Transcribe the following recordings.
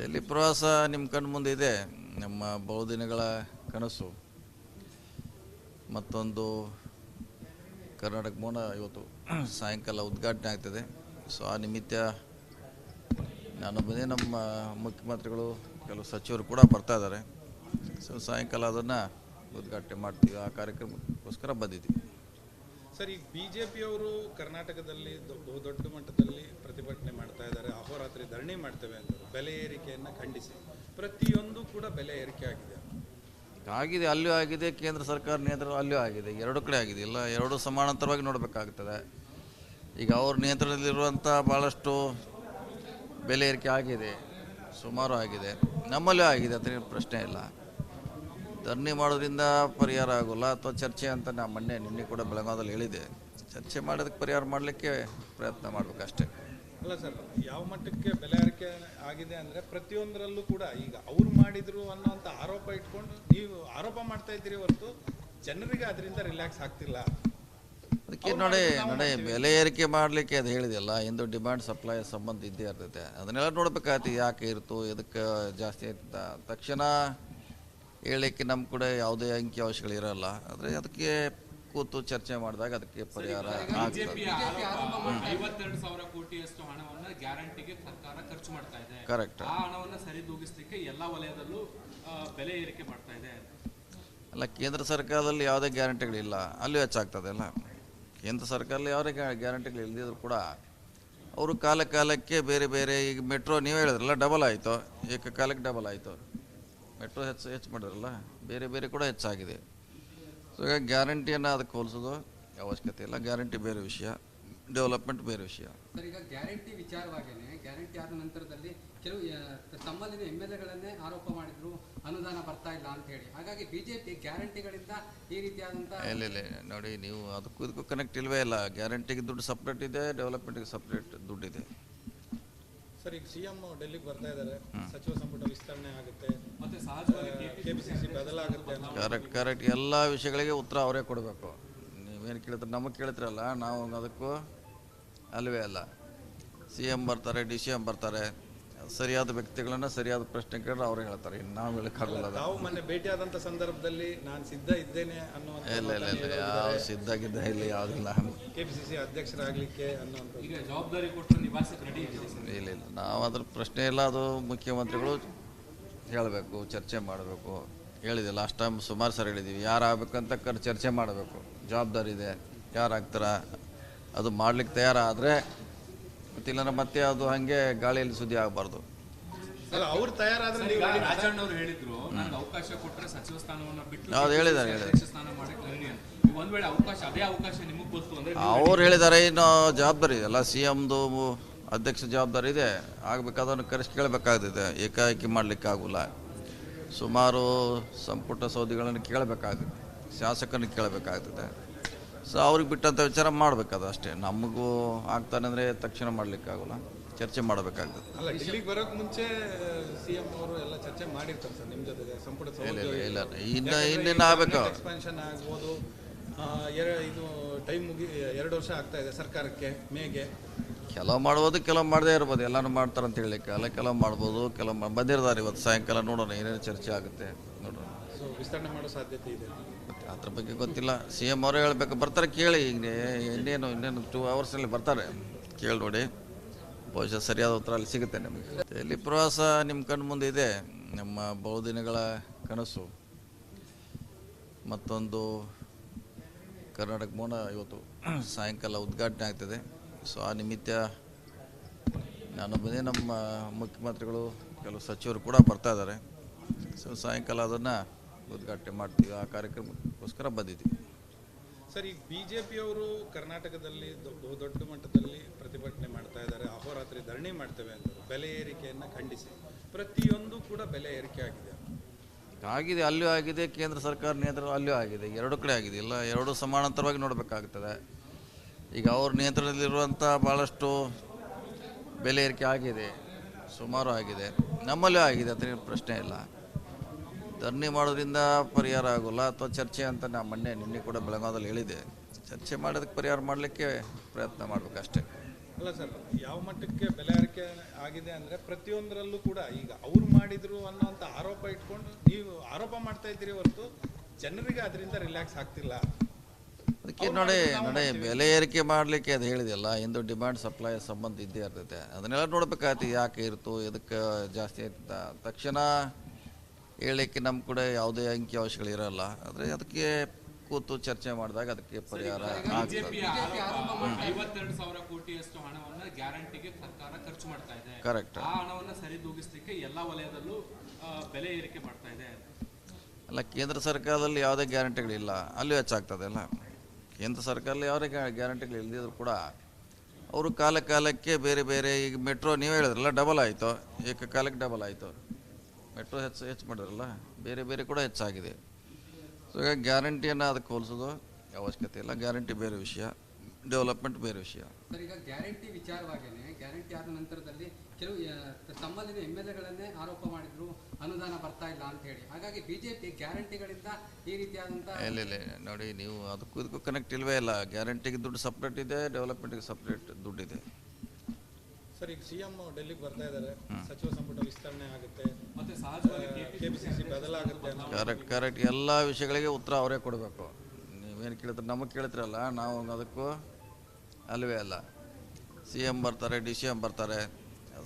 ದೆಹಲಿ ಪ್ರವಾಸ ನಿಮ್ಮ ಕಣ್ಣು ಮುಂದೆ ಇದೆ. ನಮ್ಮ ಬಹುದಿನಗಳ ಕನಸು. ಮತ್ತೊಂದು ಕರ್ನಾಟಕ ಭವನ ಇವತ್ತು ಸಾಯಂಕಾಲ ಉದ್ಘಾಟನೆ ಆಗ್ತದೆ. ಸೊ ಆ ನಿಮಿತ್ತ ನಾನು ಬಂದೆ, ನಮ್ಮ ಮುಖ್ಯಮಂತ್ರಿಗಳು ಕೆಲವು ಸಚಿವರು ಕೂಡ ಬರ್ತಾ ಇದ್ದಾರೆ. ಸೊ ಸಾಯಂಕಾಲ ಅದನ್ನು ಉದ್ಘಾಟನೆ ಮಾಡ್ತೀವಿ. ಆ ಕಾರ್ಯಕ್ರಮಕ್ಕೋಸ್ಕರ ಬಂದಿದ್ದೀವಿ. ಸರ್, ಈಗ ಬಿಜೆಪಿಯವರು ಕರ್ನಾಟಕದಲ್ಲಿ ದೊಡ್ಡ ಮಟ್ಟದಲ್ಲಿ ಪ್ರತಿಭಟನೆ ಮಾಡ್ತಾ ಇದ್ದಾರೆ, ಅಹೋರಾತ್ರಿ ಧರಣಿ ಮಾಡ್ತೇವೆ ಅಂತ ಬೆಲೆ ಏರಿಕೆಯನ್ನು ಖಂಡಿಸಿ. ಪ್ರತಿಯೊಂದು ಕೂಡ ಬೆಲೆ ಏರಿಕೆ ಆಗಿದೆ. ಅಲ್ಲೂ ಆಗಿದೆ, ಕೇಂದ್ರ ಸರ್ಕಾರ ನಿಯಂತ್ರಣ ಅಲ್ಲೂ ಆಗಿದೆ, ಎರಡು ಕಡೆ ಆಗಿದೆ. ಇಲ್ಲ, ಎರಡು ಸಮಾನಾಂತರವಾಗಿ ನೋಡಬೇಕಾಗ್ತದೆ. ಈಗ ಅವ್ರ ನಿಯಂತ್ರಣದಲ್ಲಿರುವಂಥ ಭಾಳಷ್ಟು ಬೆಲೆ ಏರಿಕೆ ಆಗಿದೆ, ಸುಮಾರು ಆಗಿದೆ. ನಮ್ಮಲ್ಲೂ ಆಗಿದೆ, ಅದ್ರ ಪ್ರಶ್ನೆ ಇಲ್ಲ. ಧರಣಿ ಮಾಡೋದ್ರಿಂದ ಪರಿಹಾರ ಆಗೋಲ್ಲ, ಅಥವಾ ಚರ್ಚೆ ಅಂತ ನಾನು ನಿನ್ನೆ ಕೂಡ ಬೆಳಗಾವದಲ್ಲಿ ಹೇಳಿದೆ. ಚರ್ಚೆ ಮಾಡೋದಕ್ಕೆ ಪರಿಹಾರ ಮಾಡಲಿಕ್ಕೆ ಪ್ರಯತ್ನ ಮಾಡಬೇಕಷ್ಟೇ. ಅಲ್ಲ ಸರ್, ಯಾವ ಮಟ್ಟಕ್ಕೆ ಬೆಲೆ ಏರಿಕೆ ಆಗಿದೆ ಅಂದರೆ ಪ್ರತಿಯೊಂದರಲ್ಲೂ ಕೂಡ ಈಗ ಅವ್ರು ಮಾಡಿದ್ರು ಅನ್ನೋಂಥ ಆರೋಪ ಇಟ್ಕೊಂಡು ನೀವು ಆರೋಪ ಮಾಡ್ತಾ ಇದ್ದೀರಿ ಹೊರತು ಜನರಿಗೆ ಅದರಿಂದ ರಿಲ್ಯಾಕ್ಸ್ ಆಗ್ತಿಲ್ಲ. ಅದಕ್ಕೆ ನೋಡಿ ಬೆಲೆ ಏರಿಕೆ ಮಾಡಲಿಕ್ಕೆ ಅದು ಹೇಳಿದೆಯಲ್ಲ, ಇಂದು ಡಿಮ್ಯಾಂಡ್ ಸಪ್ಲೈ ಸಂಬಂಧ ಇದ್ದೇ ಇರ್ತೈತೆ. ಅದನ್ನೆಲ್ಲ ನೋಡ್ಬೇಕಾಗ್ತದೆ, ಯಾಕೆ ಇರ್ತು, ಎದಕ್ಕೆ ಜಾಸ್ತಿ ಆಯ್ತದ ತಕ್ಷಣ ಹೇಳಲಿಕ್ಕೆ ನಮ್ಮ ಕೂಡ ಯಾವುದೇ ಅಂಕಿ ಅವಶ್ಯಗಳಿರಲ್ಲ. ಆದರೆ ಅದಕ್ಕೆ ಕೂತು ಚರ್ಚೆ ಮಾಡಿದಾಗ ಅದಕ್ಕೆ ಪರಿಹಾರ ಆಗ್ತದೆ. 52,000 ಕೋಟಿಯಷ್ಟು ಹಣವನ್ನು ಗ್ಯಾರಂಟಿಗೆ ಸರ್ಕಾರ ಖರ್ಚು ಮಾಡ್ತಾ ಇದೆ. ಕರೆಕ್ಟ್. ಆ ಹಣವನ್ನು ಸರಿದೂಗಿಸಲಿಕ್ಕೆ ಎಲ್ಲ ವಲಯದಲ್ಲೂ ಬೆಲೆ ಏರಿಕೆ ಮಾಡ್ತಾ ಇದೆ. ಅಲ್ಲ, ಕೇಂದ್ರ ಸರ್ಕಾರದಲ್ಲಿ ಯಾವುದೇ ಗ್ಯಾರಂಟಿಗಳಿಲ್ಲ, ಅಲ್ಲೂ ಹೆಚ್ಚಾಗ್ತದೆ ಅಲ್ಲ. ಕೇಂದ್ರ ಸರ್ಕಾರದಲ್ಲಿ ಯಾವುದೇ ಗ್ಯಾರಂಟಿಗಳು ಇಲ್ಲದಿದ್ರು ಕೂಡ ಅವರು ಕಾಲಕ್ಕೆ ಬೇರೆ ಬೇರೆ, ಈಗ ಮೆಟ್ರೋ ನೀವು ಹೇಳಿದ್ರಲ್ಲ ಡಬಲ್ ಆಯಿತು, ಏಕಕಾಲಕ್ಕೆ ಡಬಲ್ ಆಯಿತು. ಮೆಟ್ರೋ ಹೆಚ್ಚು ಮಾಡಿದ್ರಲ್ಲ, ಬೇರೆ ಬೇರೆ ಕೂಡ ಹೆಚ್ಚಾಗಿದೆ. ಸೊ ಈಗ ಗ್ಯಾರಂಟಿಯನ್ನು ಅದಕ್ಕೆ ಹೋಲಿಸೋದು ಅವಶ್ಯಕತೆ ಇಲ್ಲ. ಗ್ಯಾರಂಟಿ ಬೇರೆ ವಿಷಯ, ಡೆವಲಪ್ಮೆಂಟ್ ಬೇರೆ ವಿಷಯ. ಸರ್, ಈಗ ಗ್ಯಾರಂಟಿ ವಿಚಾರವಾಗಿಯೇ ಗ್ಯಾರಂಟಿ ಆದ ನಂತರದಲ್ಲಿ ಕೆಲವು ತಮ್ಮಲ್ಲಿನ MLA ಆರೋಪ ಮಾಡಿದ್ರು ಅನುದಾನ ಬರ್ತಾ ಇಲ್ಲ ಅಂತ ಹೇಳಿ. ಹಾಗಾಗಿ ಬಿಜೆಪಿ ಗ್ಯಾರಂಟಿಗಳಿಂದ ಈ ರೀತಿಯಾದಂಥ ಇಲ್ಲ ನೋಡಿ, ನೀವು ಅದಕ್ಕೂ ಇದಕ್ಕೂ ಕನೆಕ್ಟ್ ಇಲ್ವೇ ಇಲ್ಲ. ಗ್ಯಾರಂಟಿಗೆ ದುಡ್ಡು ಸಪ್ರೇಟ್ ಇದೆ, ಡೆವಲಪ್ಮೆಂಟ್ಗೆ ಸಪ್ರೇಟ್ ದುಡ್ಡಿದೆ. ಸರ್, ಈಗ CM ಡೆಲ್ಲಿಗೆ ಬರ್ತಾ ಇದ್ದಾರೆ, ಸಚಿವ ಸಂಪುಟ ವಿಸ್ತರಣೆ ಆಗುತ್ತೆ, ಮತ್ತೆ ಸಹಜವಾಗಿ KPCC ಬದಲಾಗುತ್ತೆ. ಕರೆಕ್ಟ್. ಎಲ್ಲ ವಿಷಯಗಳಿಗೆ ಉತ್ತರ ಅವರೇ ಕೊಡಬೇಕು. ನೀವೇನು ಕೇಳ್ತಾರೆ, ನಮಗೆ ಕೇಳ್ತಿರಲ್ಲ, ನಾವು ಅದಕ್ಕೂ ಅಲ್ವೇ ಅಲ್ಲ. CM ಬರ್ತಾರೆ, DCM ಬರ್ತಾರೆ, ಸರಿಯಾದ ವ್ಯಕ್ತಿಗಳನ್ನು ಸರಿಯಾದ ಪ್ರಶ್ನೆ ಕೇಳಿದ್ರೆ ಅವರೇ ಹೇಳ್ತಾರೆ. ಇನ್ನು ನಾವು ಹೇಳಕ್ಕಾಗಲ್ಲ. ನಾವು ಮೊನ್ನೆ ಭೇಟಿಯಾದಂಥ ಸಂದರ್ಭದಲ್ಲಿ ನಾನು ಸಿದ್ಧ ಇದ್ದೇನೆ ಅನ್ನೋ ಇಲ್ಲ ಯಾವ ಸಿದ್ಧಾಗಿದ್ದ ಇಲ್ಲಿ ಯಾವುದಿಲ್ಲ. KPCC ಅಧ್ಯಕ್ಷರಾಗಲಿಕ್ಕೆ ಅನ್ನೋಂಥ ಈಗ ಜವಾಬ್ದಾರಿ ಕೊಟ್ಟರೆ ನಿವಾಸಕ್ಕೆ ರೆಡಿ ಇದೆ. ಇಲ್ಲ ನಾವು ಅದ್ರ ಪ್ರಶ್ನೆ ಇಲ್ಲ. ಅದು ಮುಖ್ಯಮಂತ್ರಿಗಳು ಹೇಳಬೇಕು, ಚರ್ಚೆ ಮಾಡಬೇಕು. ಹೇಳಿದೆ ಲಾಸ್ಟ್ ಟೈಮ್ ಸುಮಾರು ಸರಿ ಹೇಳಿದ್ದೀವಿ, ಯಾರು ಆಗ್ಬೇಕಂತ ಚರ್ಚೆ ಮಾಡಬೇಕು. ಜವಾಬ್ದಾರಿ ಇದೆ, ಯಾರಾಗ್ತಾರ ಅದು ಮಾಡ್ಲಿಕ್ಕೆ ತಯಾರಾದರೆ ಗೊತ್ತಿಲ್ಲ, ಮತ್ತೆ ಅದು ಹಾಗೆ ಗಾಳಿಯಲ್ಲಿ ಸುದ್ದಿ ಆಗಬಾರ್ದು. ಅವ್ರು ತಯಾರಾದ್ರೆ ರಾಜಣ್ಣ ಅವರು ಹೇಳಿದ್ರು, ನನಗೆ ಅವಕಾಶ ಕೊಟ್ಟರೆ ಸಚಿವ ಸ್ಥಾನವನ್ನು ಬಿಟ್ಟು ಯಾವ್ದು ಹೇಳಿದ್ದಾರೆ ಸ್ಥಾನ ಮಾಡಕ್ಕೆ ರೆಡಿ ಅಂತ. ಒಂದ್ ವೇಳೆ ಅದೇ ಅವಕಾಶ ನಿಮಗೆ ಗೊತ್ತು ಅಂದ್ರೆ ಅವ್ರು ಹೇಳಿದ್ದಾರೆ. ಇನ್ನು ಜವಾಬ್ದಾರಿ ಇದೆಲ್ಲ, CMದು ಅಧ್ಯಕ್ಷ ಜವಾಬ್ದಾರಿ ಇದೆ, ಆಗಬೇಕಾದನ್ನು ಕರೆಸಿ ಕೇಳಬೇಕಾಗ್ತದೆ. ಏಕಾಏಕಿ ಮಾಡಲಿಕ್ಕೆ ಆಗೋಲ್ಲ. ಸುಮಾರು ಸಂಪುಟ ಸೌದಿಗಳನ್ನು ಕೇಳಬೇಕಾಗ್ತದೆ, ಶಾಸಕರನ್ನು ಕೇಳಬೇಕಾಗ್ತದೆ. ಸೊ ಅವ್ರಿಗೆ ಬಿಟ್ಟಂಥ ವಿಚಾರ ಮಾಡಬೇಕಾದ ಅಷ್ಟೇ. ನಮಗೂ ಆಗ್ತಾನೆ ಅಂದರೆ ತಕ್ಷಣ ಮಾಡಲಿಕ್ಕಾಗೋಲ್ಲ, ಚರ್ಚೆ ಮಾಡಬೇಕಾಗ್ತದೆ. ಅಲ್ಲ, ಡೆಲ್ಲಿಗೆ ಬರೋಕ್ಕೆ ಮುಂಚೆ CM ಅವರು ಎಲ್ಲ ಚರ್ಚೆ ಮಾಡಿರ್ತಾರೆ ಸರ್ ನಿಮ್ಮ ಜೊತೆಗೆ ಸಂಪುಟ ಇಲ್ಲ ಇನ್ನೇನು ಆಗಬೇಕು. ಎಕ್ಸ್ಪಾನ್ಷನ್ ಆಗ್ಬೋದು. ಇದು ಟೈಮ್ 2 ವರ್ಷ ಆಗ್ತಾ ಇದೆ ಸರ್ಕಾರಕ್ಕೆ, ಮೇಗೆ. ಕೆಲವು ಮಾಡ್ಬೋದು, ಕೆಲವು ಮಾಡದೇ ಇರ್ಬೋದು. ಎಲ್ಲನೂ ಮಾಡ್ತಾರೆ ಅಂತ ಹೇಳಲಿಕ್ಕೆ ಅಲ್ಲ. ಕೆಲವು ಮಾಡ್ಬೋದು, ಕೆಲವು ಬಂದಿರ್ತಾರೆ. ಇವತ್ತು ಸಾಯಂಕಾಲ ನೋಡೋಣ ಏನೇನು ಚರ್ಚೆ ಆಗುತ್ತೆ, ನೋಡೋಣ. ಸೊ ವಿಸ್ತರಣೆ ಮಾಡೋ ಸಾಧ್ಯತೆ ಇದೆ. ಅದ್ರ ಬಗ್ಗೆ ಗೊತ್ತಿಲ್ಲ, CM ಅವರೇ ಹೇಳಬೇಕು. ಬರ್ತಾರೆ, ಕೇಳಿ. ಈಗ ಇನ್ನೇನು 2 ಅವರ್ಸಲ್ಲಿ ಬರ್ತಾರೆ, ಕೇಳಿ ನೋಡಿ. ಬಹುಶಃ ಸರಿಯಾದ ಉತ್ತರ ಅಲ್ಲಿ ಸಿಗುತ್ತೆ ನಿಮಗೆ. ದೆಹಲಿ ಪ್ರವಾಸ ನಿಮ್ಮ ಕಣ್ಣು ಮುಂದೆ ಇದೆ. ನಮ್ಮ ಬಹುದಿನಗಳ ಕನಸು. ಮತ್ತೊಂದು ಕರ್ನಾಟಕ ಭವನ ಇವತ್ತು ಸಾಯಂಕಾಲ ಉದ್ಘಾಟನೆ ಆಗ್ತದೆ. ಸೊ ಆ ನಿಮಿತ್ತ ನಾನು ಬಂದೆ, ನಮ್ಮ ಮುಖ್ಯಮಂತ್ರಿಗಳು ಕೆಲವು ಸಚಿವರು ಕೂಡ ಬರ್ತಾ ಇದ್ದಾರೆ. ಸೊ ಸಾಯಂಕಾಲ ಅದನ್ನು ಉದ್ಘಾಟನೆ ಮಾಡ್ತೀವಿ. ಆ ಕಾರ್ಯಕ್ರಮಕ್ಕೋಸ್ಕರ ಬಂದಿದ್ದೀವಿ. ಸರ್, ಈಗ ಬಿಜೆಪಿಯವರು ಕರ್ನಾಟಕದಲ್ಲಿ ದೊಡ್ಡ ಮಟ್ಟದಲ್ಲಿ ಪ್ರತಿಭಟನೆ ಮಾಡ್ತಾ ಇದ್ದಾರೆ, ಅಹೋರಾತ್ರಿ ಧರಣಿ ಮಾಡ್ತೇವೆ ಅಂತ ಬೆಲೆ ಏರಿಕೆಯನ್ನು ಖಂಡಿಸಿ. ಪ್ರತಿಯೊಂದು ಕೂಡ ಬೆಲೆ ಏರಿಕೆ ಆಗಿದೆ. ಅಲ್ಲೂ ಆಗಿದೆ, ಕೇಂದ್ರ ಸರ್ಕಾರ ನಿಯಂತ್ರಣ ಅಲ್ಲೂ ಆಗಿದೆ, ಎರಡು ಕಡೆ ಆಗಿದೆ. ಇಲ್ಲ, ಎರಡು ಸಮಾನಾಂತರವಾಗಿ ನೋಡಬೇಕಾಗ್ತದೆ. ಈಗ ಅವ್ರ ನಿಯಂತ್ರಣದಲ್ಲಿರುವಂಥ ಭಾಳಷ್ಟು ಬೆಲೆ ಏರಿಕೆ ಆಗಿದೆ, ಸುಮಾರು ಆಗಿದೆ. ನಮ್ಮಲ್ಲೂ ಆಗಿದೆ, ಅದ್ರ ಪ್ರಶ್ನೆ ಇಲ್ಲ. ಧರಣಿ ಮಾಡೋದ್ರಿಂದ ಪರಿಹಾರ ಆಗೋಲ್ಲ, ಅಥವಾ ಚರ್ಚೆ ಅಂತ ನಾನು ನಿನ್ನೆ ಕೂಡ ಬೆಳಗಾವದಲ್ಲಿ ಹೇಳಿದೆ. ಚರ್ಚೆ ಮಾಡೋದಕ್ಕೆ ಪರಿಹಾರ ಮಾಡಲಿಕ್ಕೆ ಪ್ರಯತ್ನ ಮಾಡಬೇಕಷ್ಟೇ. ಅಲ್ಲ ಸರ್, ಯಾವ ಮಟ್ಟಕ್ಕೆ ಬೆಲೆ ಏರಿಕೆ ಆಗಿದೆ ಅಂದರೆ ಪ್ರತಿಯೊಂದರಲ್ಲೂ ಕೂಡ ಈಗ ಅವ್ರು ಮಾಡಿದ್ರು ಅನ್ನೋಂಥ ಆರೋಪ ಇಟ್ಕೊಂಡು ನೀವು ಆರೋಪ ಮಾಡ್ತಾ ಇದ್ದೀರಿ ಹೊರತು ಜನರಿಗೆ ಅದರಿಂದ ರಿಲ್ಯಾಕ್ಸ್ ಆಗ್ತಿಲ್ಲ. ಅದಕ್ಕೆ ನೋಡಿ ಬೆಲೆ ಏರಿಕೆ ಮಾಡಲಿಕ್ಕೆ ಅದು ಹೇಳಿದೆಯಲ್ಲ, ಇಂದು ಡಿಮ್ಯಾಂಡ್ ಸಪ್ಲೈ ಸಂಬಂಧ ಇದ್ದೇ ಇರ್ತೈತೆ. ಅದನ್ನೆಲ್ಲ ನೋಡ್ಬೇಕಾಗ್ತದೆ, ಯಾಕೆ ಇರ್ತು, ಎದಕ್ಕೆ ಜಾಸ್ತಿ ಆಯ್ತ ತಕ್ಷಣ ಹೇಳಲಿಕ್ಕೆ ನಮ್ಮ ಕೂಡ ಯಾವುದೇ ಅಂಕಿಅಂಶಗಳು ಇರಲ್ಲ. ಆದರೆ ಅದಕ್ಕೆ ಕೂತು ಚರ್ಚೆ ಮಾಡಿದಾಗ ಅದಕ್ಕೆ ಪರಿಹಾರ ಆಗ್ತದೆ. ಬಿಜೆಪಿಯ ಆರೋಪ 52,000 ಕೋಟಿಯಷ್ಟು ಹಣವನ್ನು ಗ್ಯಾರಂಟಿಗೆ ಸರ್ಕಾರ ಖರ್ಚು ಮಾಡ್ತಾ ಇದೆ. ಕರೆಕ್ಟ್. ಆ ಹಣವನ್ನು ಸರಿದೂಗಿಸಲಿಕ್ಕೆ ಎಲ್ಲಾ ವಲಯದಲ್ಲೂ ಬೆಲೆ ಏರಿಕೆ ಮಾಡ್ತಾ ಇದೆ. ಅಲ್ಲ, ಕೇಂದ್ರ ಸರ್ಕಾರದಲ್ಲಿ ಯಾವುದೇ ಗ್ಯಾರಂಟಿಗಳಿಲ್ಲ, ಅಲ್ಲೂ ಹೆಚ್ಚಾಗ್ತದೆ ಅಲ್ಲ. ಕೇಂದ್ರ ಸರ್ಕಾರದಲ್ಲಿ ಯಾವುದೇ ಗ್ಯಾರಂಟಿಗಳು ಇಲ್ಲದಿದ್ರು ಕೂಡ ಅವರು ಕಾಲಕ್ಕೆ ಬೇರೆ ಬೇರೆ, ಈಗ ಮೆಟ್ರೋ ನೀವು ಹೇಳಿದ್ರಲ್ಲ ಡಬಲ್ ಆಯಿತು, ಏಕಕಾಲಕ್ಕೆ ಡಬಲ್ ಆಯಿತು. ಮೆಟ್ರೋ ಹೆಚ್ಚು ಮಾಡಿದ್ರಲ್ಲ, ಬೇರೆ ಬೇರೆ ಕೂಡ ಹೆಚ್ಚಾಗಿದೆ. ಸೊ ಈಗ ಗ್ಯಾರಂಟಿಯನ್ನು ಅದಕ್ಕೆ ಹೋಲಿಸೋದು ಅವಶ್ಯಕತೆ ಇಲ್ಲ. ಗ್ಯಾರಂಟಿ ಬೇರೆ ವಿಷಯ, ಡೆವಲಪ್ಮೆಂಟ್ ಬೇರೆ ವಿಷಯ. ಸರ್, ಈಗ ಗ್ಯಾರಂಟಿ ವಿಚಾರವಾಗಿಯೇ ಗ್ಯಾರಂಟಿ ಆದ ನಂತರದಲ್ಲಿ ಕೆಲವು ತಮ್ಮಲ್ಲಿನ MLAಗಳನ್ನೇ ಆರೋಪ ಮಾಡಿದ್ರು ಅನುದಾನ ಬರ್ತಾ ಇಲ್ಲ ಅಂತ ಹೇಳಿ. ಹಾಗಾಗಿ ಬಿಜೆಪಿ ಗ್ಯಾರಂಟಿಗಳಿಂದ ಈ ರೀತಿಯಾದಂಥ ಇಲ್ಲ ನೋಡಿ, ನೀವು ಅದಕ್ಕೂ ಇದಕ್ಕೂ ಕನೆಕ್ಟ್ ಇಲ್ವೇ ಇಲ್ಲ. ಗ್ಯಾರಂಟಿಗೆ ದುಡ್ಡು ಸಪ್ರೇಟ್ ಇದೆ, ಡೆವಲಪ್ಮೆಂಟ್ಗೆ ಸಪ್ರೇಟ್ ದುಡ್ಡಿದೆ. ಸರ್, ಈಗ CM ಡೆಲ್ಲಿಗೆ ಬರ್ತಾ ಇದ್ದಾರೆ, ಸಚಿವ ಸಂಪುಟ ವಿಸ್ತರಣೆ ಆಗುತ್ತೆ, ಮತ್ತೆ ಸಹಜವಾಗಿ KPCC ಬದಲಾಗುತ್ತೆ. ಕರೆಕ್ಟ್ ಎಲ್ಲ ವಿಷಯಗಳಿಗೆ ಉತ್ತರ ಅವರೇ ಕೊಡಬೇಕು. ನೀವೇನು ಕೇಳ್ತಾರೆ, ನಮಗೆ ಕೇಳ್ತಿರಲ್ಲ, ನಾವು ಅದಕ್ಕೂ ಅಲ್ವೇ ಅಲ್ಲ. CM ಬರ್ತಾರೆ, DCM ಬರ್ತಾರೆ,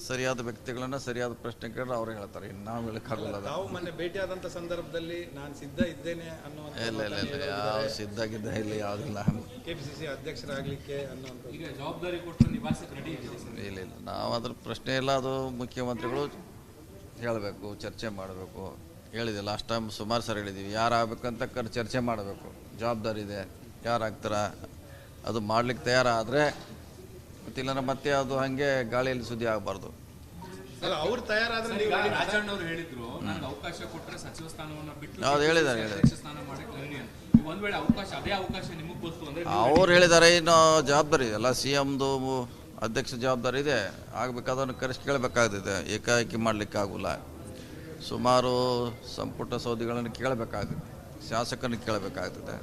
ಸರಿಯಾದ ವ್ಯಕ್ತಿಗಳನ್ನ ಸರಿಯಾದ ಪ್ರಶ್ನೆ ಕೇಳಿದ್ರೆ ಅವ್ರು ಹೇಳ್ತಾರೆ. ಇನ್ನು ನಾವು ಹೇಳಕ್ಕಾಗಲ್ಲ. ತಾವು ಮೊನ್ನೆ ಭೇಟಿಯಾದಂಥ ಸಂದರ್ಭದಲ್ಲಿ ನಾನು ಸಿದ್ಧ ಇದ್ದೇನೆ ಅನ್ನುವಂಥ ಇಲ್ಲ ಯಾವ ಸಿದ್ಧಾಗಿದ್ದ ಇಲ್ಲ, ಯಾವುದಿಲ್ಲ. KPCC ಅಧ್ಯಕ್ಷರಾಗಲಿಕ್ಕೆ ಅನ್ನುವಂಥದ್ದು. ಈಗ ಜವಾಬ್ದಾರಿ ಕೊಟ್ಟರೆ ನಿಭಾಯಿಸಕ್ಕೆ ರೆಡಿ ಇದೆ. ಇಲ್ಲ ನಾವು ಅದ್ರ ಪ್ರಶ್ನೆ ಇಲ್ಲ. ಅದು ಮುಖ್ಯಮಂತ್ರಿಗಳು ಹೇಳಬೇಕು, ಚರ್ಚೆ ಮಾಡಬೇಕು. ಹೇಳಿದೆ ಲಾಸ್ಟ್ ಟೈಮ್ ಸುಮಾರು ಸರಿ ಹೇಳಿದ್ದೀವಿ, ಯಾರು ಆಗ್ಬೇಕಂತ ಚರ್ಚೆ ಮಾಡಬೇಕು. ಜವಾಬ್ದಾರಿ ಇದೆ, ಯಾರಾಗ್ತಾರ ಅದು ಮಾಡ್ಲಿಕ್ಕೆ ತಯಾರಾದರೆ ಗೊತ್ತಿಲ್ಲ, ಮತ್ತೆ ಅದು ಹಾಗೆ ಗಾಳಿಯಲ್ಲಿ ಸುದ್ದಿ ಆಗಬಾರ್ದು. ಅಲ್ಲ, ಅವ್ರು ತಯಾರಾದ್ರೆ ನೀವು ರಾಜಣ್ಣ ಅವರು ಹೇಳಿದ್ರು, ನನಗೆ ಅವಕಾಶ ಕೊಟ್ಟರೆ ಸಚಿವ ಸ್ಥಾನವನ್ನು ಬಿಟ್ಟು ಯಾವ್ದು ಹೇಳಿದ್ದಾರೆ ಅಧ್ಯಕ್ಷ ಸ್ಥಾನ ಮಾಡಕ್ಕೆ ರೆಡಿ ಅಂತ. ಒಂದ್ ವೇಳೆ ಅದೇ ಅವಕಾಶ ನಿಮಗೆ ಗೊತ್ತು ಅಂದ್ರೆ ಅವ್ರು ಹೇಳಿದ್ದಾರೆ. ಇನ್ನು ಜವಾಬ್ದಾರಿ ಇದೆಯಲ್ಲ, CMದು ಅಧ್ಯಕ್ಷ ಜವಾಬ್ದಾರಿ ಇದೆ, ಆಗಬೇಕಾದನ್ನು ಕರೆಸಿ ಕೇಳಬೇಕಾಗ್ತದೆ. ಏಕಾಏಕಿ ಮಾಡಲಿಕ್ಕೆ ಆಗೋಲ್ಲ. ಸುಮಾರು ಸಂಪುಟ ಸೌದಿಗಳನ್ನು ಕೇಳಬೇಕಾಗ್ತದೆ, ಶಾಸಕರನ್ನ ಕೇಳಬೇಕಾಗ್ತದೆ.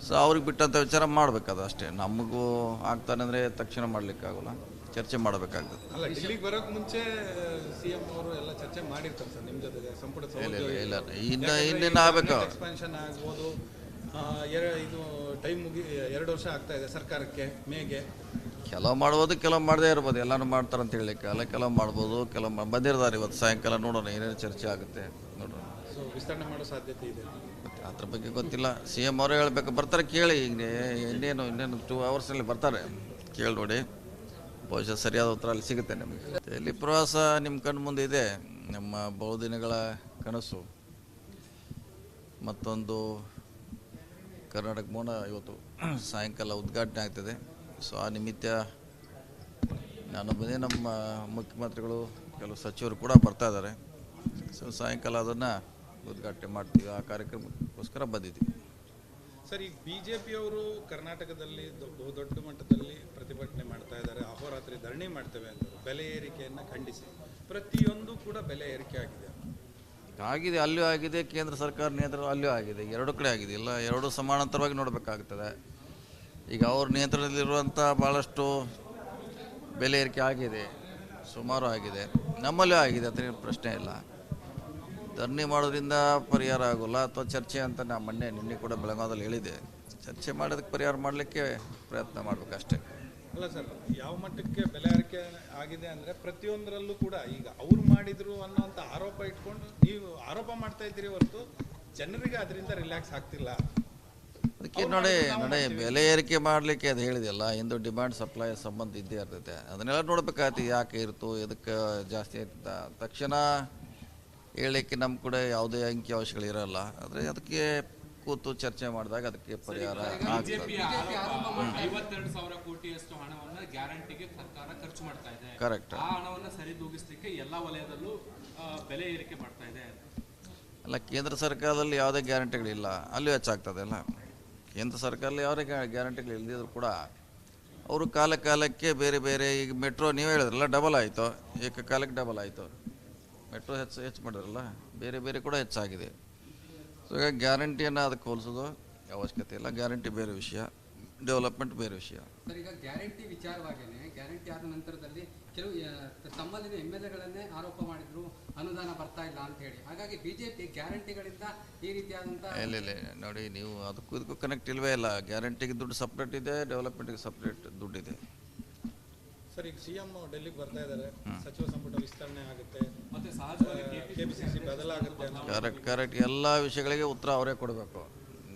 ಸೊ ಅವ್ರಿಗೆ ಬಿಟ್ಟಂಥ ವಿಚಾರ ಮಾಡಬೇಕಾದ ಅಷ್ಟೇ. ನಮಗೂ ಆಗ್ತಾನೆ ಅಂದರೆ ತಕ್ಷಣ ಮಾಡಲಿಕ್ಕಾಗಲ್ಲ, ಚರ್ಚೆ ಮಾಡಬೇಕಾಗ್ತದೆ. ಅಲ್ಲ, ಡೆಲ್ಲಿಗೆ ಬರೋಕೆ ಮುಂಚೆ CM ಅವರು ಎಲ್ಲ ಚರ್ಚೆ ಮಾಡಿರ್ತಾರೆ ಸರ್ ನಿಮ್ಮ ಜೊತೆ ಸಂಪುಟ ಇಲ್ಲ ಇನ್ನೇನು ಆಗಬೇಕು. ಎಕ್ಸ್ಪಾನ್ಷನ್ ಆಗ್ಬೋದು. ಇದು ಟೈಮ್ 2 ವರ್ಷ ಆಗ್ತಾ ಇದೆ ಸರ್ಕಾರಕ್ಕೆ, ಮೇಗೆ. ಕೆಲವು ಮಾಡ್ಬೋದು, ಕೆಲವು ಮಾಡದೇ ಇರ್ಬೋದು. ಎಲ್ಲನೂ ಮಾಡ್ತಾರಂತ ಹೇಳಲಿಕ್ಕೆ ಅಲ್ಲ, ಕೆಲವು ಮಾಡ್ಬೋದು, ಕೆಲವು ಬಂದಿರ್ತಾರೆ. ಇವತ್ತು ಸಾಯಂಕಾಲ ನೋಡೋಣ ಏನೇನು ಚರ್ಚೆ ಆಗುತ್ತೆ, ನೋಡೋಣ. ಸೊ ವಿಸ್ತರಣೆ ಮಾಡೋ ಸಾಧ್ಯತೆ ಇದೆ. ಅದ್ರ ಬಗ್ಗೆ ಗೊತ್ತಿಲ್ಲ, CM ಅವರೇ ಹೇಳಬೇಕು. ಬರ್ತಾರೆ, ಕೇಳಿ. ಈಗ ಇನ್ನೇನು 2 ಅವರ್ಸಲ್ಲಿ ಬರ್ತಾರೆ, ಕೇಳಿ ನೋಡಿ. ಬಹುಶಃ ಸರಿಯಾದ ಉತ್ತರ ಅಲ್ಲಿ ಸಿಗುತ್ತೆ ನಿಮಗೆ. ಇಲ್ಲಿ ಪ್ರವಾಸ ನಿಮ್ಮ ಕಣ್ಣು ಮುಂದೆ ಇದೆ. ನಮ್ಮ ಬಹುದಿನಗಳ ಕನಸು ಮತ್ತೊಂದು ಕರ್ನಾಟಕ ಭವನ ಇವತ್ತು ಸಾಯಂಕಾಲ ಉದ್ಘಾಟನೆ ಆಗ್ತದೆ. ಸೊ ಆ ನಿಮಿತ್ತ ನಾನು ಬಂದೆ, ನಮ್ಮ ಮುಖ್ಯಮಂತ್ರಿಗಳು ಕೆಲವು ಸಚಿವರು ಕೂಡ ಬರ್ತಾ ಇದ್ದಾರೆ. ಸೊ ಸಾಯಂಕಾಲ ಅದನ್ನು ಉದ್ಘಾಟನೆ ಮಾಡ್ತೀವಿ. ಆ ಕಾರ್ಯಕ್ರಮಕ್ಕೋಸ್ಕರ ಬಂದಿದ್ದೀವಿ. ಸರ್, ಈಗ BJPಯವರು ಕರ್ನಾಟಕದಲ್ಲಿ ದೊಡ್ಡ ಮಟ್ಟದಲ್ಲಿ ಪ್ರತಿಭಟನೆ ಮಾಡ್ತಾ ಇದ್ದಾರೆ, ಅಹೋರಾತ್ರಿ ಧರಣಿ ಮಾಡ್ತೇವೆ ಅಂತ ಬೆಲೆ ಏರಿಕೆಯನ್ನು ಖಂಡಿಸಿ. ಪ್ರತಿಯೊಂದು ಕೂಡ ಬೆಲೆ ಏರಿಕೆ ಆಗಿದೆ, ಅಲ್ಲೂ ಆಗಿದೆ. ಕೇಂದ್ರ ಸರ್ಕಾರ ನಿಯಂತ್ರಣ ಅಲ್ಲೂ ಆಗಿದೆ, ಎರಡು ಕಡೆ ಆಗಿದೆ. ಇಲ್ಲ, ಎರಡು ಸಮಾನಾಂತರವಾಗಿ ನೋಡಬೇಕಾಗ್ತದೆ. ಈಗ ಅವ್ರ ನಿಯಂತ್ರಣದಲ್ಲಿರುವಂಥ ಭಾಳಷ್ಟು ಬೆಲೆ ಏರಿಕೆ ಆಗಿದೆ, ಸುಮಾರು ಆಗಿದೆ. ನಮ್ಮಲ್ಲೂ ಆಗಿದೆ, ಅದೇನು ಪ್ರಶ್ನೆ ಇಲ್ಲ. ಧರಣಿ ಮಾಡೋದ್ರಿಂದ ಪರಿಹಾರ ಆಗೋಲ್ಲ, ಅಥವಾ ಚರ್ಚೆ ಅಂತ ನಾನು ನಿನ್ನೆ ಕೂಡ ಬೆಳಗಾವದಲ್ಲಿ ಹೇಳಿದೆ. ಚರ್ಚೆ ಮಾಡೋದಕ್ಕೆ ಪರಿಹಾರ ಮಾಡಲಿಕ್ಕೆ ಪ್ರಯತ್ನ ಮಾಡಬೇಕಷ್ಟೇ. ಅಲ್ಲ ಸರ್, ಯಾವ ಮಟ್ಟಕ್ಕೆ ಬೆಲೆ ಏರಿಕೆ ಆಗಿದೆ ಅಂದರೆ ಪ್ರತಿಯೊಂದರಲ್ಲೂ ಕೂಡ ಈಗ ಅವ್ರು ಮಾಡಿದ್ರು ಅನ್ನೋಂಥ ಆರೋಪ ಇಟ್ಕೊಂಡು ನೀವು ಆರೋಪ ಮಾಡ್ತಾ ಇದ್ದೀರಿ ಹೊರತು ಜನರಿಗೆ ಅದರಿಂದ ರಿಲ್ಯಾಕ್ಸ್ ಆಗ್ತಿಲ್ಲ. ಅದಕ್ಕೆ ನೋಡಿ ಬೆಲೆ ಏರಿಕೆ ಮಾಡಲಿಕ್ಕೆ ಅದು ಹೇಳಿದೆಯಲ್ಲ, ಇಂದು ಡಿಮ್ಯಾಂಡ್ ಸಪ್ಲೈ ಸಂಬಂಧ ಇದ್ದೇ ಇರ್ತೈತೆ. ಅದನ್ನೆಲ್ಲ ನೋಡ್ಬೇಕಾಗ್ತದೆ, ಯಾಕೆ ಇರ್ತು, ಎದಕ್ಕೆ ಜಾಸ್ತಿ ಆಯ್ತ ತಕ್ಷಣ ಹೇಳಲಿಕ್ಕೆ ನಮ್ಮ ಕೂಡ ಯಾವುದೇ ಅಂಕಿಅಂಶಗಳು ಇರಲ್ಲ. ಆದರೆ ಅದಕ್ಕೆ ಕೂತು ಚರ್ಚೆ ಮಾಡಿದಾಗ ಅದಕ್ಕೆ ಪರಿಹಾರ ಆಗ್ತದೆ. ಬಿಜೆಪಿಯ ಆರೋಪ 52,000 ಕೋಟಿಯಷ್ಟು ಹಣವನ್ನು ಗ್ಯಾರಂಟಿಗೆ ಸರ್ಕಾರ ಖರ್ಚು ಮಾಡ್ತಾ ಇದೆ. ಕರೆಕ್ಟ್. ಆ ಹಣವನ್ನು ಸರಿದೂಗಿಸಲಿಕ್ಕೆ ಎಲ್ಲಾ ವಲಯದಲ್ಲೂ ಬೆಲೆ ಏರಿಕೆ ಮಾಡ್ತಾ ಇದೆ. ಅಲ್ಲ, ಕೇಂದ್ರ ಸರ್ಕಾರದಲ್ಲಿ ಯಾವುದೇ ಗ್ಯಾರಂಟಿಗಳಿಲ್ಲ, ಅಲ್ಲೂ ಹೆಚ್ಚಾಗ್ತದೆ ಅಲ್ಲ. ಕೇಂದ್ರ ಸರ್ಕಾರದಲ್ಲಿ ಯಾವುದೇ ಗ್ಯಾರಂಟಿಗಳು ಇಲ್ಲದಿದ್ರು ಕೂಡ ಅವರು ಕಾಲಕ್ಕೆ ಬೇರೆ ಬೇರೆ, ಈಗ ಮೆಟ್ರೋ ನೀವು ಹೇಳಿದ್ರಲ್ಲ ಡಬಲ್ ಆಯಿತು, ಏಕಕಾಲಕ್ಕೆ ಡಬಲ್ ಆಯಿತು. ಮೆಟ್ರೋ ಹೆಚ್ಚು ಮಾಡಿದ್ರಲ್ಲ, ಬೇರೆ ಬೇರೆ ಕೂಡ ಹೆಚ್ಚಾಗಿದೆ. ಸೊ ಈಗ ಗ್ಯಾರಂಟಿಯನ್ನು ಅದಕ್ಕೆ ಹೋಲಿಸೋದು ಅವಶ್ಯಕತೆ ಇಲ್ಲ. ಗ್ಯಾರಂಟಿ ಬೇರೆ ವಿಷಯ, ಡೆವಲಪ್ಮೆಂಟ್ ಬೇರೆ ವಿಷಯ. ಸರ್, ಈಗ ಗ್ಯಾರಂಟಿ ವಿಚಾರವಾಗಿಯೇ ಗ್ಯಾರಂಟಿ ಆದ ನಂತರದಲ್ಲಿ ಕೆಲವು ತಮ್ಮಲ್ಲಿನ MLA-ಗಳನ್ನೇ ಆರೋಪ ಮಾಡಿದ್ರು ಅನುದಾನ ಬರ್ತಾ ಇಲ್ಲ ಅಂತ ಹೇಳಿ. ಹಾಗಾಗಿ ಬಿಜೆಪಿ ಗ್ಯಾರಂಟಿಗಳಿಂದ ಈ ರೀತಿಯಾದಂಥ ಇಲ್ಲ ನೋಡಿ, ನೀವು ಅದಕ್ಕೂ ಇದಕ್ಕೂ ಕನೆಕ್ಟ್ ಇಲ್ವೇ ಇಲ್ಲ. ಗ್ಯಾರಂಟಿಗೆ ದುಡ್ಡು ಸಪ್ರೇಟ್ ಇದೆ, ಡೆವಲಪ್ಮೆಂಟ್ಗೆ ಸಪ್ರೇಟ್ ದುಡ್ಡಿದೆ. ಸರ್, ಈಗ CM ಡೆಲ್ಲಿಗೆ ಬರ್ತಾ ಇದ್ದಾರೆ, ಸಚಿವ ಸಂಪುಟ ವಿಸ್ತರಣೆ ಆಗುತ್ತೆ, ಮತ್ತೆ ಸಹಜವಾಗಿ KPCC ಬದಲಾಗುತ್ತೆ ಅನ್ನೋ ಕರೆಕ್ಟ್ ಎಲ್ಲ ವಿಷಯಗಳಿಗೆ ಉತ್ತರ ಅವರೇ ಕೊಡಬೇಕು.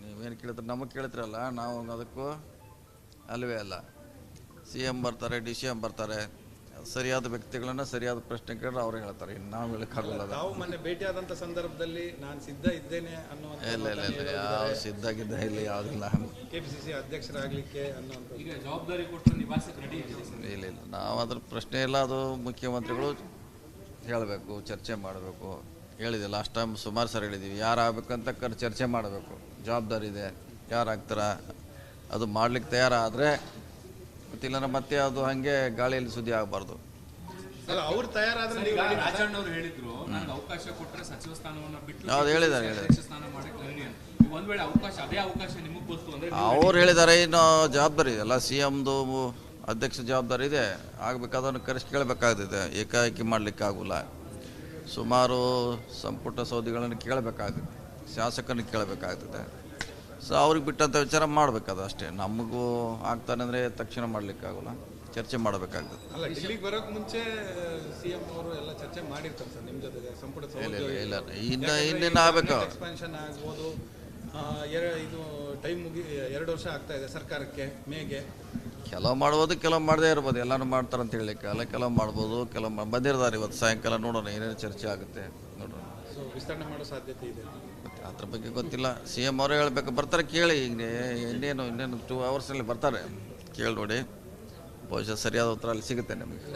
ನೀವೇನು ಕೇಳ್ತಾರೆ, ನಮಗೆ ಕೇಳ್ತಿರಲ್ಲ, ನಾವು ಅದಕ್ಕೂ ಅಲ್ವೇ ಅಲ್ಲ. CM ಬರ್ತಾರೆ, DCM ಬರ್ತಾರೆ, ಸರಿಯಾದ ವ್ಯಕ್ತಿಗಳನ್ನ ಸರಿಯಾದ ಪ್ರಶ್ನೆ ಕೇಳಿದ್ರೆ ಅವ್ರು ಹೇಳ್ತಾರೆ. ಇನ್ನು ನಾವು ಹೇಳಕ್ಕಾಗಲ್ಲ. ತಾವು ಮೊನ್ನೆ ಭೇಟಿಯಾದಂಥ ಸಂದರ್ಭದಲ್ಲಿ ನಾನು ಸಿದ್ಧ ಇದ್ದೇನೆ ಇಲ್ಲ ಯಾವ ಸಿದ್ಧಾಗಿದ್ದ ಇಲ್ಲ, ಯಾವುದಿಲ್ಲ. KPCC ಅಧ್ಯಕ್ಷರಾಗಲಿಕ್ಕೆ ಅನ್ನೋಂಥ ಈಗ ಜವಾಬ್ದಾರಿ ಕೊಟ್ಟರೆ ನಿವಾಸಕ್ಕೆ ರೆಡಿ ಇದೆ ಸರ್. ಇಲ್ಲ ನಾವು ಅದ್ರ ಪ್ರಶ್ನೆ ಇಲ್ಲ. ಅದು ಮುಖ್ಯಮಂತ್ರಿಗಳು ಹೇಳಬೇಕು, ಚರ್ಚೆ ಮಾಡಬೇಕು. ಹೇಳಿದೆ ಲಾಸ್ಟ್ ಟೈಮ್ ಸುಮಾರು ಸರಿ ಹೇಳಿದ್ದೀವಿ, ಯಾರು ಆಗ್ಬೇಕಂತ ಚರ್ಚೆ ಮಾಡಬೇಕು. ಜವಾಬ್ದಾರಿ ಇದೆ, ಯಾರಾಗ್ತಾರ ಅದು ಮಾಡ್ಲಿಕ್ಕೆ ತಯಾರಾದರೆ ಗೊತ್ತಿಲ್ಲ, ಮತ್ತೆ ಅದು ಹಾಗೆ ಗಾಳಿಯಲ್ಲಿ ಸುದ್ದಿ ಆಗಬಾರ್ದು. ಅಲ್ಲ, ಅವ್ರು ತಯಾರಾದ್ರೆ ನೀವು ರಾಜಣ್ಣ ಅವರು ಹೇಳಿದ್ರು, ನನಗೆ ಅವಕಾಶ ಕೊಟ್ಟರೆ ಸಚಿವ ಸ್ಥಾನವನ್ನು ಬಿಟ್ಟು ಹೌದು, ಹೇಳಿದ್ದಾರೆ ಅಧ್ಯಕ್ಷ ಸ್ಥಾನ ಮಾಡಕ್ಕೆ ರೆಡಿ ಅಂತ. ಒಂದ್ ವೇಳೆ ಅದೇ ಅವಕಾಶ ನಿಮಗೆ ಗೊತ್ತು ಅಂದ್ರೆ ಅವ್ರು ಹೇಳಿದ್ದಾರೆ. ಇನ್ನು ಜವಾಬ್ದಾರಿ ಇದೆಲ್ಲ, CMದು ಅಧ್ಯಕ್ಷ ಜವಾಬ್ದಾರಿ ಇದೆ, ಆಗಬೇಕಾದನ್ನು ಕರೆಸಿ ಕೇಳಬೇಕಾಗ್ತದೆ. ಏಕಾಏಕಿ ಮಾಡಲಿಕ್ಕೆ ಆಗೋಲ್ಲ. ಸುಮಾರು ಸಂಪುಟ ಸೌದಿಗಳನ್ನು ಕೇಳಬೇಕಾಗ್ತದೆ, ಶಾಸಕರನ್ನ ಕೇಳಬೇಕಾಗ್ತದೆ. ಸೊ ಅವ್ರಿಗೆ ಬಿಟ್ಟಂಥ ವಿಚಾರ ಮಾಡಬೇಕದು ಅಷ್ಟೇ. ನಮಗೂ ಆಗ್ತಾನೆ ಅಂದರೆ ತಕ್ಷಣ ಮಾಡಲಿಕ್ಕಾಗೋಲ್ಲ, ಚರ್ಚೆ ಮಾಡಬೇಕಾಗ್ತದೆ. ಅಲ್ಲ, ಡೆಲ್ಲಿಗೆ ಬರೋಕೆ ಮುಂಚೆ CM ಅವರು ಎಲ್ಲ ಚರ್ಚೆ ಮಾಡಿರ್ತಾರೆ ಸರ್ ನಿಮ್ಮ ಜೊತೆ, ಸಂಪುಟ ಇಲ್ಲ ಇನ್ನೇನು ಆಗಬೇಕು. ಎಕ್ಸ್ಪಾನ್ಷನ್ ಆಗ್ಬೋದು. ಇದು ಟೈಮ್ 2 ವರ್ಷ ಆಗ್ತಾ ಇದೆ ಸರ್ಕಾರಕ್ಕೆ, ಮೇಗೆ. ಕೆಲವು ಮಾಡ್ಬೋದು, ಕೆಲವು ಮಾಡದೇ ಇರ್ಬೋದು. ಎಲ್ಲನೂ ಮಾಡ್ತಾರೆ ಅಂತ ಹೇಳಲಿಕ್ಕೆ ಅಲ್ಲ. ಕೆಲವು ಮಾಡ್ಬೋದು, ಕೆಲವು ಬಂದಿರ್ತಾರೆ. ಇವತ್ತು ಸಾಯಂಕಾಲ ನೋಡೋಣ ಏನೇನು ಚರ್ಚೆ ಆಗುತ್ತೆ, ನೋಡೋಣ. ಸೊ ವಿಸ್ತರಣೆ ಮಾಡೋ ಸಾಧ್ಯತೆ ಇದೆ. ಅದ್ರ ಬಗ್ಗೆ ಗೊತ್ತಿಲ್ಲ. CM ಅವರೇ ಹೇಳಬೇಕು. ಬರ್ತಾರೆ, ಕೇಳಿ. ಈಗ ಇನ್ನೇನು 2 ಅವರ್ಸಲ್ಲಿ ಬರ್ತಾರೆ, ಕೇಳಿ ನೋಡಿ. ಬಹುಶಃ ಸರಿಯಾದ ಉತ್ತರ ಅಲ್ಲಿ ಸಿಗುತ್ತೆ ನಿಮಗೆ.